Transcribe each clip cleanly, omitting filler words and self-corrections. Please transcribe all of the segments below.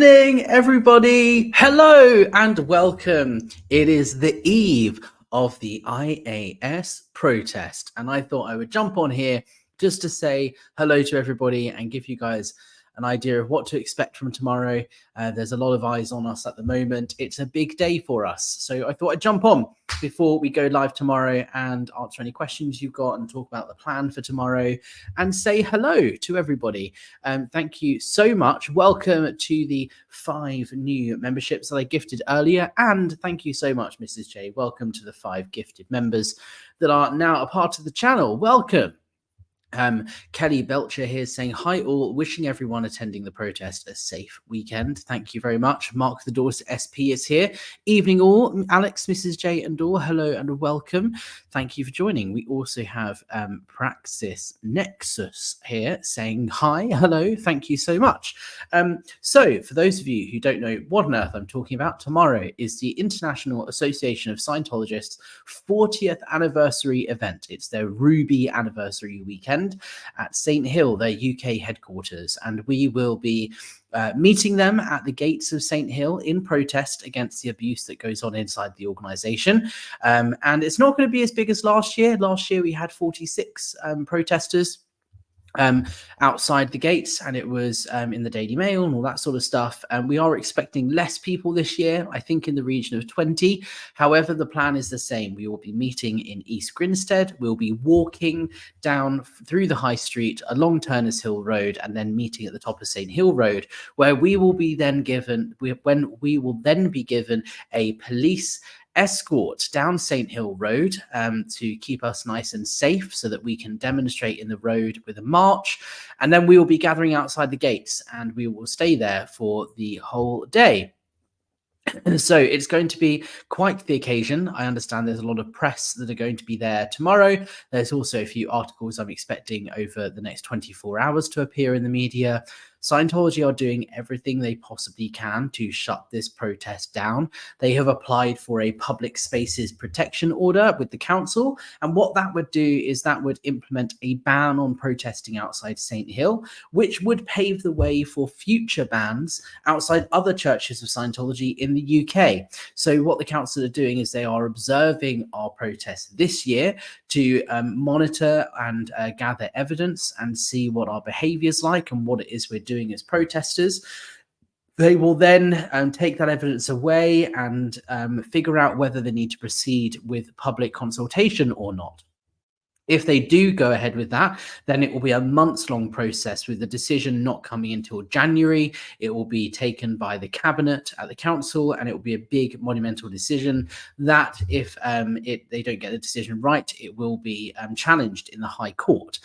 evening, everybody. Hello and welcome. It is the eve of the IAS Protest, and I thought I would jump on here just to say hello to everybody and give you guys an idea of what to expect from tomorrow. There's a lot of eyes on us at the moment. It's a big day for us. So I thought I'd jump on before we go live tomorrow and answer any questions you've got and talk about the plan for tomorrow and say hello to everybody. Thank you so much. Welcome to the 5 new memberships that I gifted earlier. And thank you so much, Mrs. J. Welcome to the 5 gifted members that are now a part of the channel. Welcome. Kelly Belcher here saying, hi all, wishing everyone attending the protest a safe weekend. Thank you very much. Mark the Dorset SP is here. Evening all. Alex, Mrs. J and all, hello and welcome. Thank you for joining. We also have Praxis Nexus here saying hi, hello, thank you so much. So for those of you who don't know what on earth I'm talking about, tomorrow is the International Association of Scientologists 40th anniversary event. It's their Ruby anniversary weekend at St. Hill, their UK headquarters, and we will be meeting them at the gates of St. Hill in protest against the abuse that goes on inside the organisation. And it's not going to be as big as last year. Last year we had 46 protesters outside the gates, and it was in the Daily Mail and all that sort of stuff. And we are expecting less people this year, I think in the region of 20. However, the plan is the same. We will be meeting in East Grinstead. We'll be walking down through the High Street along Turners Hill Road and then meeting at the top of St. Hill Road, where we will be then given a police escort down St. Hill Road to keep us nice and safe so that we can demonstrate in the road with a march. And then we will be gathering outside the gates and we will stay there for the whole day. So it's going to be quite the occasion. I understand there's a lot of press that are going to be there tomorrow. There's also a few articles I'm expecting over the next 24 hours to appear in the media. Scientology are doing everything they possibly can to shut this protest down. They have applied for a public spaces protection order with the council. And what that would do is that would implement a ban on protesting outside St. Hill, which would pave the way for future bans outside other churches of Scientology in the UK. So what the council are doing is they are observing our protests this year to monitor and gather evidence and see what our behavior is like and what it is we're doing as protesters. They will then take that evidence away and figure out whether they need to proceed with public consultation or not. If they do go ahead with that, then it will be a months-long process with the decision not coming until January. It will be taken by the cabinet at the council, and it will be a big monumental decision that if they don't get the decision right, it will be challenged in the High Court.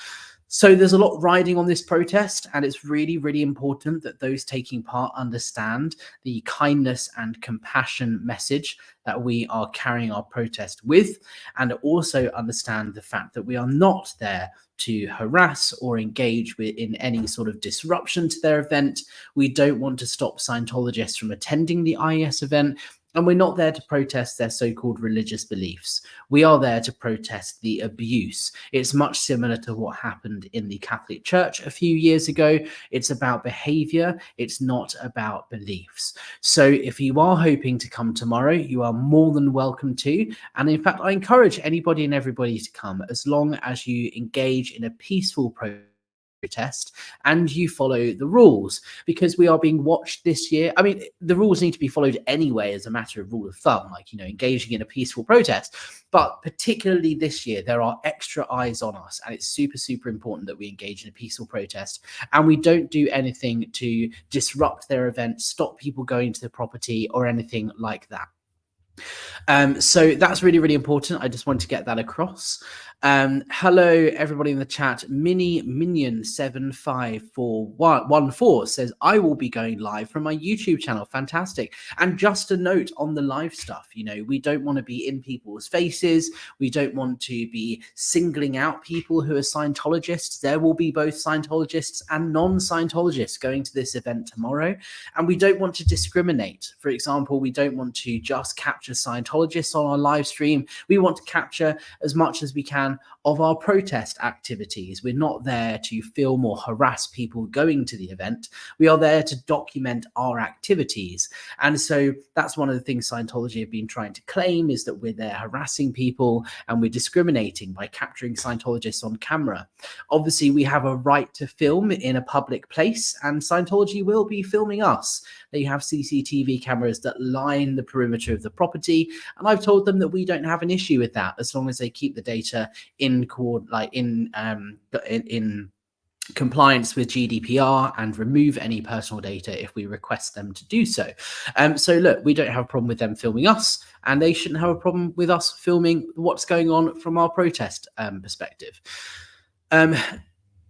So there's a lot riding on this protest, and it's really, really important that those taking part understand the kindness and compassion message that we are carrying our protest with, and also understand the fact that we are not there to harass or engage in any sort of disruption to their event. We don't want to stop Scientologists from attending the IAS event. And we're not there to protest their so-called religious beliefs. We are there to protest the abuse. It's much similar to what happened in the Catholic Church a few years ago. It's about behavior. It's not about beliefs. So if you are hoping to come tomorrow, you are more than welcome to. And in fact, I encourage anybody and everybody to come as long as you engage in a peaceful protest and you follow the rules, because we are being watched this year. I mean, the rules need to be followed anyway as a matter of rule of thumb, like, engaging in a peaceful protest. But particularly this year, there are extra eyes on us, and it's super, super important that we engage in a peaceful protest and we don't do anything to disrupt their event, stop people going to the property or anything like that. So that's really, really important. I just wanted to get that across. Hello, everybody in the chat. Minion 75414 says, I will be going live from my YouTube channel. Fantastic. And just a note on the live stuff, we don't want to be in people's faces. We don't want to be singling out people who are Scientologists. There will be both Scientologists and non-Scientologists going to this event tomorrow. And we don't want to discriminate. For example, we don't want to just capture capture Scientologists on our live stream. We want to capture as much as we can of our protest activities. We're not there to film or harass people going to the event. We are there to document our activities. And so that's one of the things Scientology have been trying to claim, is that we're there harassing people and we're discriminating by capturing Scientologists on camera. Obviously, we have a right to film in a public place, and Scientology will be filming us. They have CCTV cameras that line the perimeter of the property, and I've told them that we don't have an issue with that as long as they keep the data in compliance with GDPR and remove any personal data if we request them to do so. So look, we don't have a problem with them filming us, and they shouldn't have a problem with us filming what's going on from our protest perspective.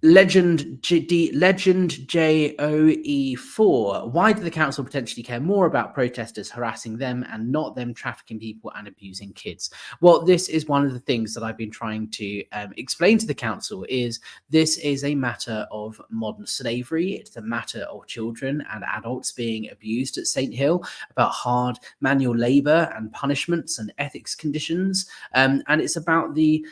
Legend JOE4. Why do the council potentially care more about protesters harassing them and not them trafficking people and abusing kids? Well, this is one of the things that I've been trying to explain to the council, is this is a matter of modern slavery. It's a matter of children and adults being abused at St. Hill, about hard manual labor and punishments and ethics conditions. And it's about the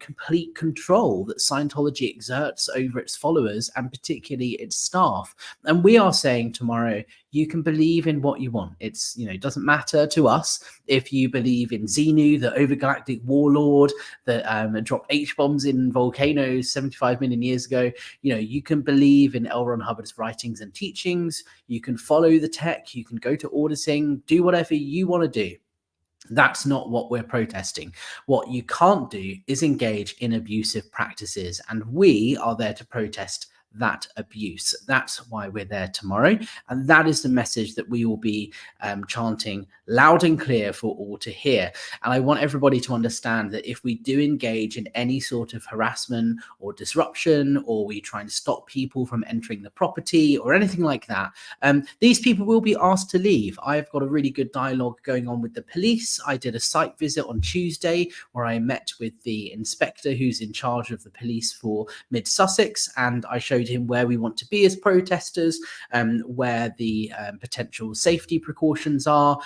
complete control that Scientology exerts over its followers and particularly its staff. And we are saying tomorrow, you can believe in what you want. It's, it doesn't matter to us if you believe in Xenu, the overgalactic warlord that dropped H-bombs in volcanoes 75 million years ago. You can believe in L. Ron Hubbard's writings and teachings. You can follow the tech. You can go to auditing, do whatever you want to do. That's not what we're protesting. What you can't do is engage in abusive practices, and we are there to protest that abuse. That's why we're there tomorrow, and that is the message that we will be chanting loud and clear for all to hear. And I want everybody to understand that if we do engage in any sort of harassment or disruption, or we try and stop people from entering the property or anything like that, these people will be asked to leave. I've got a really good dialogue going on with the police. I did a site visit on Tuesday where I met with the inspector who's in charge of the police for Mid Sussex, and I showed him where we want to be as protesters, where the potential safety precautions are,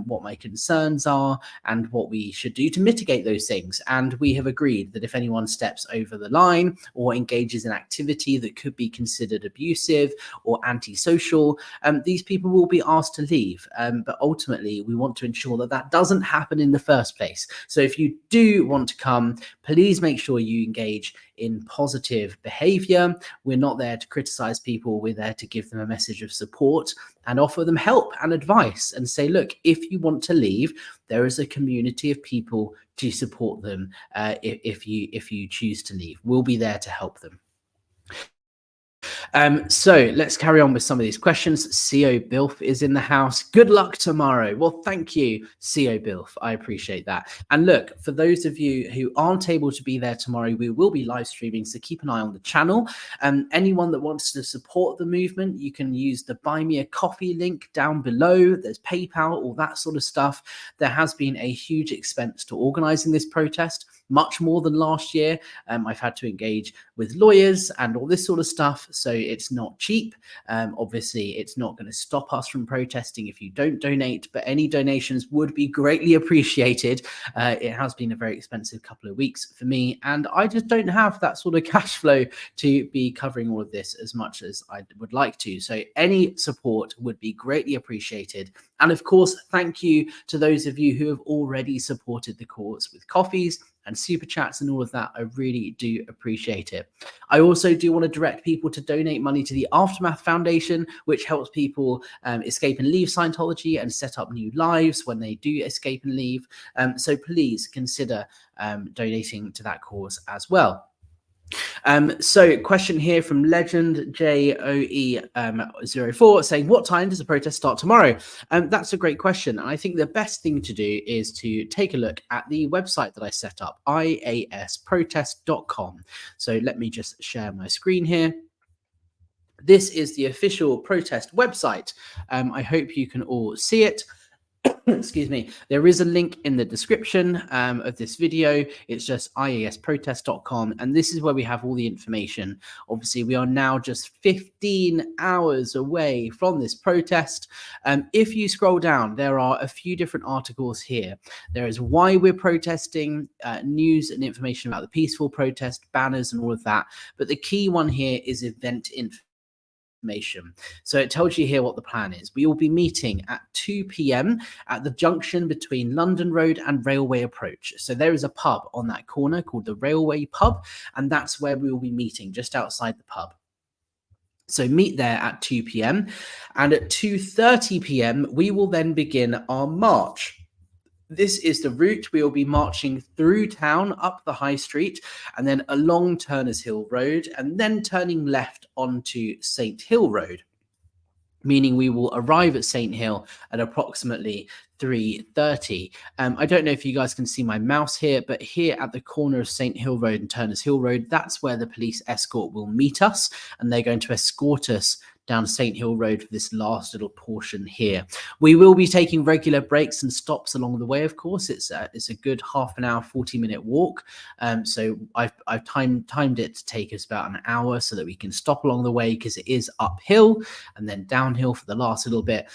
what my concerns are, and what we should do to mitigate those things. And we have agreed that if anyone steps over the line or engages in activity that could be considered abusive or antisocial, these people will be asked to leave. But ultimately, we want to ensure that that doesn't happen in the first place. So if you do want to come, please make sure you engage in positive behavior. We're not there to criticize people. We're there to give them a message of support and offer them help and advice and say, look, if you want to leave, there is a community of people to support them. If you choose to leave, we'll be there to help them. So let's carry on with some of these questions. CO Bilf is in the house. Good luck tomorrow. Well, thank you, CO Bilf. I appreciate that. And look, for those of you who aren't able to be there tomorrow, we will be live streaming, so keep an eye on the channel. Anyone that wants to support the movement, you can use the Buy Me a Coffee link down below. There's PayPal, all that sort of stuff. There has been a huge expense to organizing this protest, much more than last year. I've had to engage with lawyers and all this sort of stuff, so it's not cheap. Obviously, it's not going to stop us from protesting if you don't donate, but any donations would be greatly appreciated. It has been a very expensive couple of weeks for me, and I just don't have that sort of cash flow to be covering all of this as much as I would like to. So any support would be greatly appreciated. And of course, thank you to those of you who have already supported the cause with coffees and super chats and all of that. I really do appreciate it. I also do want to direct people to donate money to the Aftermath Foundation, which helps people escape and leave Scientology and set up new lives when they do escape and leave. So please consider donating to that cause as well. So question here from Legend JOE04 saying, what time does the protest start tomorrow? That's a great question. And I think the best thing to do is to take a look at the website that I set up, IASprotest.com. So let me just share my screen here. This is the official protest website. I hope you can all see it. excuse me, there is a link in the description of this video. It's just iasprotest.com, and this is where we have all the information. Obviously, we are now just 15 hours away from this protest. If you scroll down, there are a few different articles here. There is why we're protesting, news and information about the peaceful protest, banners and all of that. But the key one here is event information. So it tells you here what the plan is. We will be meeting at 2 p.m. at the junction between London Road and Railway Approach. So there is a pub on that corner called the Railway Pub, and that's where we will be meeting, just outside the pub. So meet there at 2 p.m. and at 2:30 p.m. we will then begin our march. This is the route. We will be marching through town, up the high street, and then along Turners Hill Road, and then turning left onto St Hill Road, meaning we will arrive at St Hill at approximately 3:30. I don't know if you guys can see my mouse here, but here at the corner of St Hill Road and Turners Hill Road, that's where the police escort will meet us, and they're going to escort us down St Hill Road for this last little portion here. We will be taking regular breaks and stops along the way, of course. It's a good half an hour, 40-minute walk. So I've timed it to take us about an hour so that we can stop along the way, because it is uphill and then downhill for the last little bit.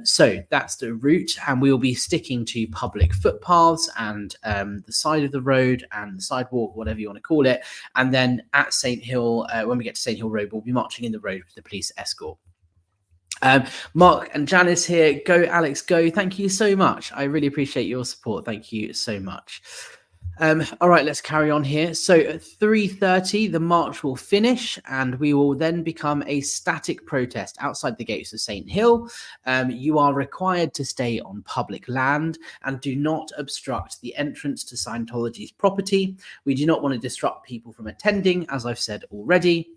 So that's the route, and we will be sticking to public footpaths and the side of the road and the sidewalk, whatever you want to call it. And then at St Hill, when we get to St Hill Road, we'll be marching in the road with the police escort. Mark and Janice here. Go, Alex, go. Thank you so much. I really appreciate your support. Thank you so much. All right, let's carry on here. So at 3:30, the march will finish, and we will then become a static protest outside the gates of St Hill. You are required to stay on public land and do not obstruct the entrance to Scientology's property. We do not want to disrupt people from attending, as I've said already.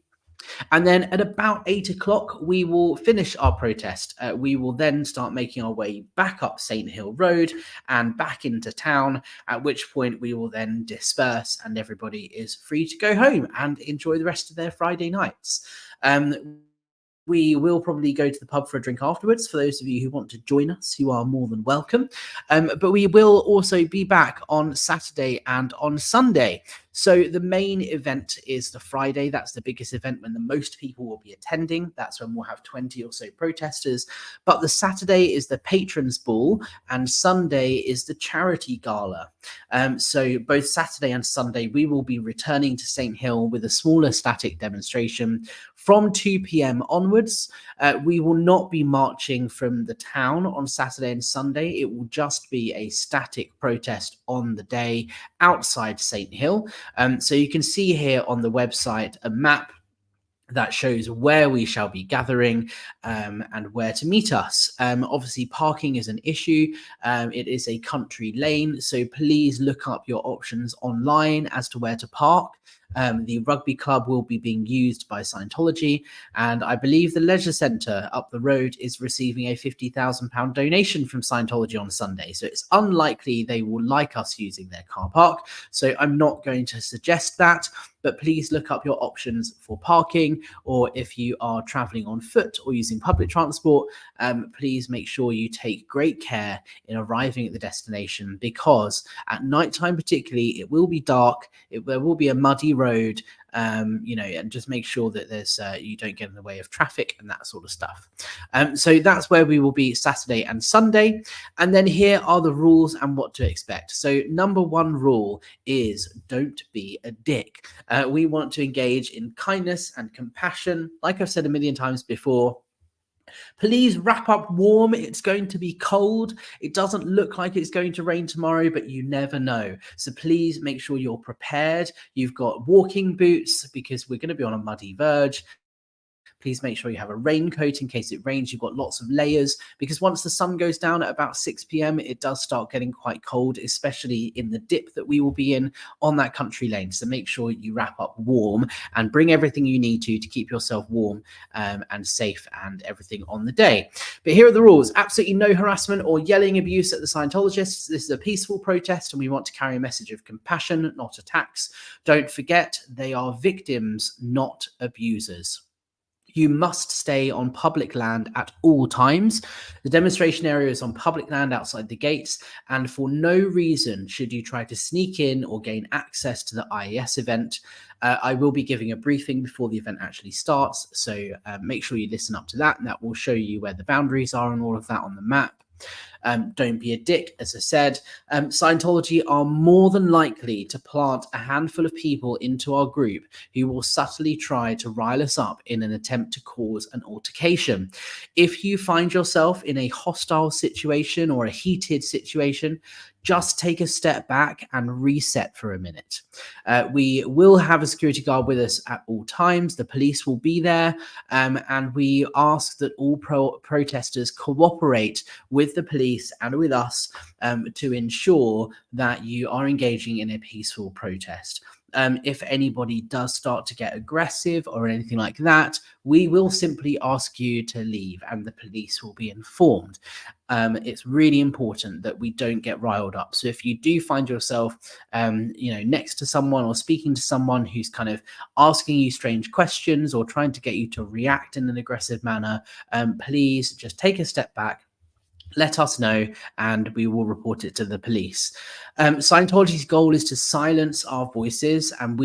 And then at about 8 o'clock, we will finish our protest. We will then start making our way back up St Hill Road and back into town, at which point we will then disperse and everybody is free to go home and enjoy the rest of their Friday nights. We will probably go to the pub for a drink afterwards. For those of you who want to join us, you are more than welcome. But we will also be back on Saturday and on Sunday. So the main event is the Friday. That's the biggest event when the most people will be attending. That's when we'll have 20 or so protesters. But the Saturday is the Patrons Ball, and Sunday is the Charity Gala. So both Saturday and Sunday, we will be returning to St Hill with a smaller static demonstration from 2 p.m. onwards. We will not be marching from the town on Saturday and Sunday. It will just be a static protest on the day outside St Hill. So you can see here on the website a map that shows where we shall be gathering and where to meet us. Obviously, parking is an issue. It is a country lane, so please look up your options online as to where to park. The rugby club will be being used by Scientology, and I believe the leisure centre up the road is receiving a £50,000 donation from Scientology on Sunday. So it's unlikely they will like us using their car park. So I'm not going to suggest that, but please look up your options for parking, or if you are traveling on foot or using public transport, please make sure you take great care in arriving at the destination, because at nighttime particularly, it will be dark, there will be a muddy road, and just make sure that there's you don't get in the way of traffic and that sort of stuff. So that's where we will be Saturday and Sunday. And then here are the rules and what to expect. So number one rule is don't be a dick. We want to engage in kindness and compassion. Like I've said a million times before, please wrap up warm. It's going to be cold. It doesn't look like it's going to rain tomorrow, but you never know. So please make sure you're prepared. You've got walking boots because we're going to be on a muddy verge. Please make sure you have a raincoat in case it rains. You've got lots of layers, because once the sun goes down at about 6 p.m, it does start getting quite cold, especially in the dip that we will be in on that country lane. So make sure you wrap up warm and bring everything you need to keep yourself warm and safe and everything on the day. But here are the rules. Absolutely no harassment or yelling abuse at the Scientologists. This is a peaceful protest and we want to carry a message of compassion, not attacks. Don't forget, they are victims, not abusers. You must stay on public land at all times. The demonstration area is on public land outside the gates, and for no reason should you try to sneak in or gain access to the IAS event. I will be giving a briefing before the event actually starts, so make sure you listen up to that, and that will show you where the boundaries are and all of that on the map. Don't be a dick, as I said. Scientology are more than likely to plant a handful of people into our group who will subtly try to rile us up in an attempt to cause an altercation. If you find yourself in a hostile situation or a heated situation, just take a step back and reset for a minute. We will have a security guard with us at all times. The police will be there, and we ask that all protesters cooperate with the police and with us to ensure that you are engaging in a peaceful protest. If anybody does start to get aggressive or anything like that, we will simply ask you to leave and the police will be informed. It's really important that we don't get riled up. So if you do find yourself, next to someone or speaking to someone who's kind of asking you strange questions or trying to get you to react in an aggressive manner, please just take a step back. Let us know and we will report it to the police. Scientology's goal is to silence our voices, and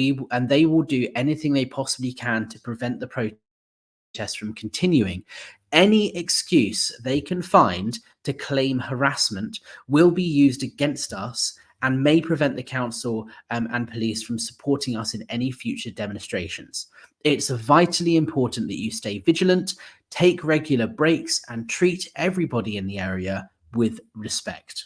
they will do anything they possibly can to prevent the protest from continuing. Any excuse they can find to claim harassment will be used against us and may prevent the council and police from supporting us in any future demonstrations. It's vitally important that you stay vigilant, take regular breaks, and treat everybody in the area with respect.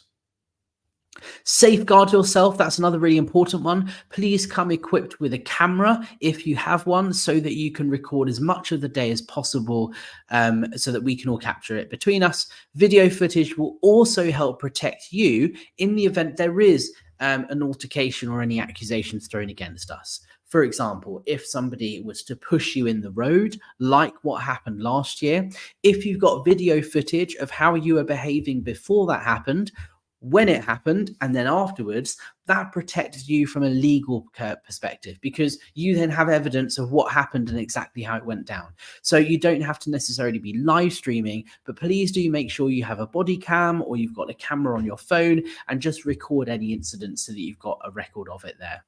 Safeguard yourself. That's another really important one. Please come equipped with a camera if you have one, so that you can record as much of the day as possible, so that we can all capture it between us. Video footage will also help protect you in the event there is an altercation or any accusations thrown against us. For example, if somebody was to push you in the road, like what happened last year, if you've got video footage of how you were behaving before that happened, when it happened, and then afterwards, that protects you from a legal perspective, because you then have evidence of what happened and exactly how it went down. So you don't have to necessarily be live streaming, but please do make sure you have a body cam or you've got a camera on your phone and just record any incidents so that you've got a record of it there.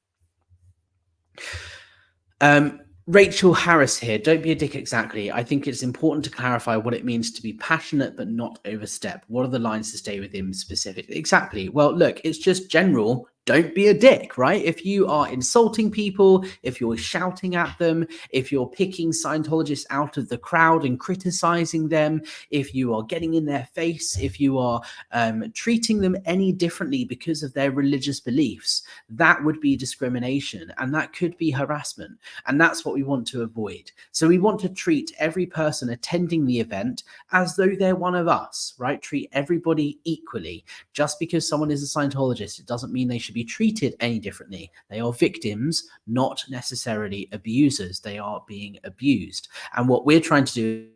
Rachel Harris here. Don't be a dick. Exactly. I think it's important to clarify what it means to be passionate but not overstep. What are the lines to stay within specifically? Exactly. Well, look, it's just general. Don't be a dick, right? If you are insulting people, if you're shouting at them, if you're picking Scientologists out of the crowd and criticizing them, if you are getting in their face, if you are treating them any differently because of their religious beliefs, that would be discrimination and that could be harassment. And that's what we want to avoid. So we want to treat every person attending the event as though they're one of us, right? Treat everybody equally. Just because someone is a Scientologist, it doesn't mean they should be treated any differently. They are victims, not necessarily abusers. They are being abused. And what we're trying to do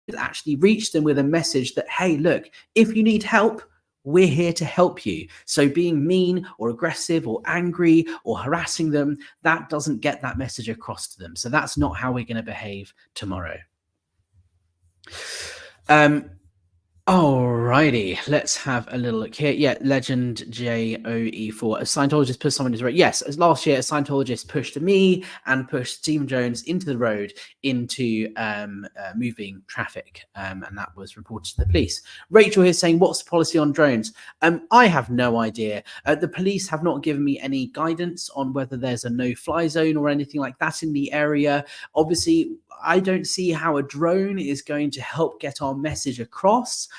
is actually reach them with a message that, hey, look, if you need help, we're here to help you. So being mean or aggressive or angry or harassing them, that doesn't get that message across to them. So that's not how we're going to behave tomorrow. Alrighty, let's have a little look here. Yeah, Legend JOE4. A Scientologist pushed someone into the road. Yes, as last year, a Scientologist pushed me and pushed Stephen Jones into the road into moving traffic, and that was reported to the police. Rachel here saying, what's the policy on drones? I have no idea. The police have not given me any guidance on whether there's a no-fly zone or anything like that in the area. Obviously, I don't see how a drone is going to help get our message across,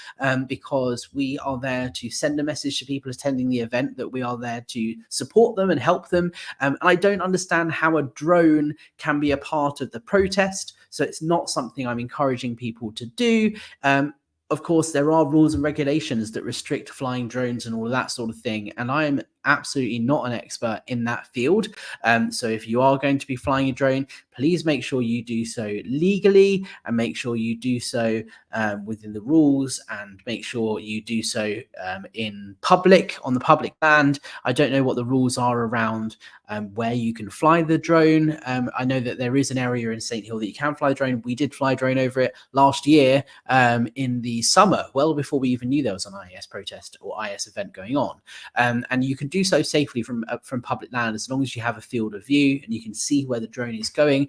because we are there to send a message to people attending the event that we are there to support them and help them. And I don't understand how a drone can be a part of the protest. So it's not something I'm encouraging people to do. Of course, there are rules and regulations that restrict flying drones and all of that sort of thing. And I am absolutely not an expert in that field. So if you are going to be flying a drone, please make sure you do so legally, and make sure you do so within the rules, and make sure you do so in public, on the public land. I don't know what the rules are around where you can fly the drone. I know that there is an area in St. Hill that you can fly a drone. We did fly a drone over it last year in the summer, well before we even knew there was an IAS protest or IAS event going on. And you can do so safely from public land, as long as you have a field of view and you can see where the drone is going.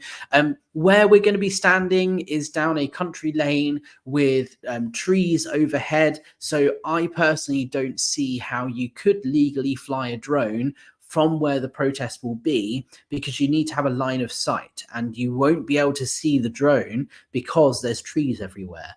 Where we're going to be standing is down a country lane with trees overhead. So I personally don't see how you could legally fly a drone from where the protest will be, because you need to have a line of sight, and you won't be able to see the drone because there's trees everywhere.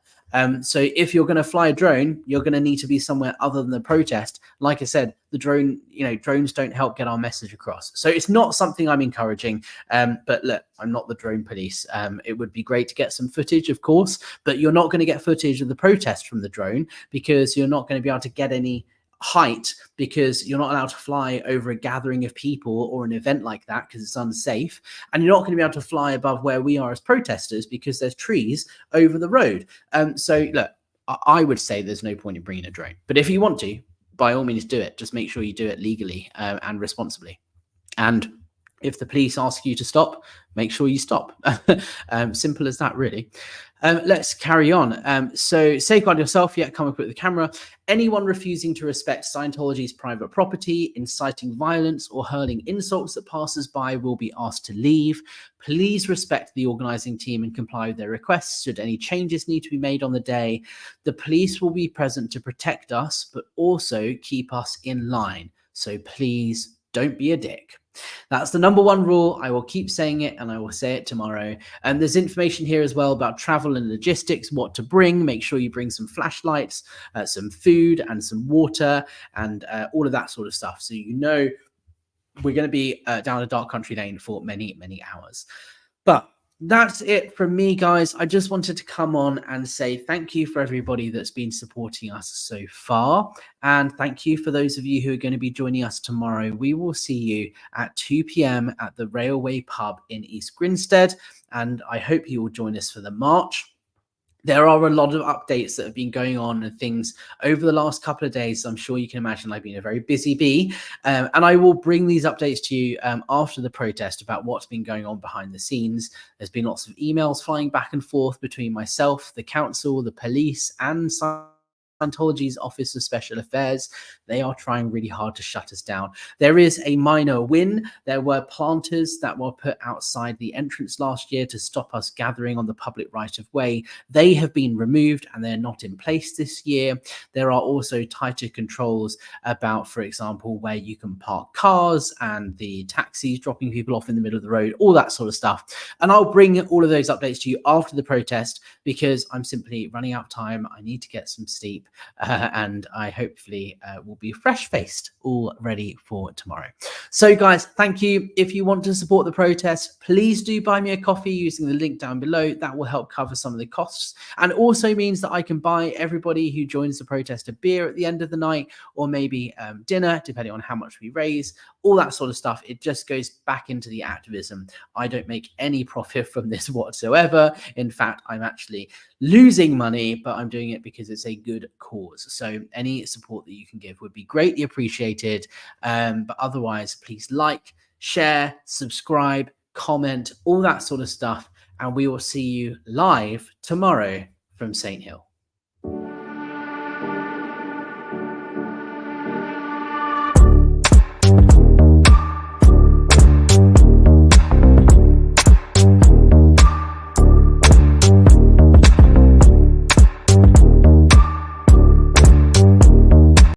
So if you're going to fly a drone, you're going to need to be somewhere other than the protest. Like I said, the drone, drones don't help get our message across. So it's not something I'm encouraging. But look, I'm not the drone police. It would be great to get some footage, of course, but you're not going to get footage of the protest from the drone, because you're not going to be able to get any height, because you're not allowed to fly over a gathering of people or an event like that, because it's unsafe. And you're not going to be able to fly above where we are as protesters, because there's trees over the road. So look, I would say there's no point in bringing a drone, but if you want to, by all means do it. Just make sure you do it legally and responsibly. And if the police ask you to stop, make sure you stop. Simple as that, really. Let's carry on. So safeguard yourself. Yeah, come up with the camera. Anyone refusing to respect Scientology's private property, inciting violence, or hurling insults at passers-by will be asked to leave. Please respect the organizing team and comply with their requests should any changes need to be made on the day. The police will be present to protect us, but also keep us in line. So please don't be a dick. That's the number one rule. I will keep saying it, and I will say it tomorrow. And there's information here as well about travel and logistics, what to bring. Make sure you bring some flashlights, some food, and some water, and all of that sort of stuff. So we're going to be down a dark country lane for many, many hours. But that's it from me, guys. I just wanted to come on and say thank you for everybody that's been supporting us so far. And thank you for those of you who are going to be joining us tomorrow. We will see you at 2 p.m. at the Railway Pub in East Grinstead. And I hope you will join us for the march. There are a lot of updates that have been going on and things over the last couple of days. So I'm sure you can imagine I've been a very busy bee. And I will bring these updates to you after the protest about what's been going on behind the scenes. There's been lots of emails flying back and forth between myself, the council, the police, and Scientology's Office of Special Affairs. They are trying really hard to shut us down. There is a minor win. There were planters that were put outside the entrance last year to stop us gathering on the public right of way. They have been removed and they're not in place this year. There are also tighter controls about, for example, where you can park cars and the taxis dropping people off in the middle of the road, all that sort of stuff. And I'll bring all of those updates to you after the protest, because I'm simply running out of time. I need to get some sleep. And I hopefully will be fresh-faced, all ready for tomorrow. So guys, thank you. If you want to support the protest, please do buy me a coffee using the link down below. That will help cover some of the costs, and also means that I can buy everybody who joins the protest a beer at the end of the night, or maybe dinner, depending on how much we raise, all that sort of stuff. It just goes back into the activism. I don't make any profit from this whatsoever. In fact, I'm actually losing money, but I'm doing it because it's a good cause. So any support that you can give would be greatly appreciated. But otherwise, please like, share, subscribe, comment, all that sort of stuff. And we will see you live tomorrow from St. Hill.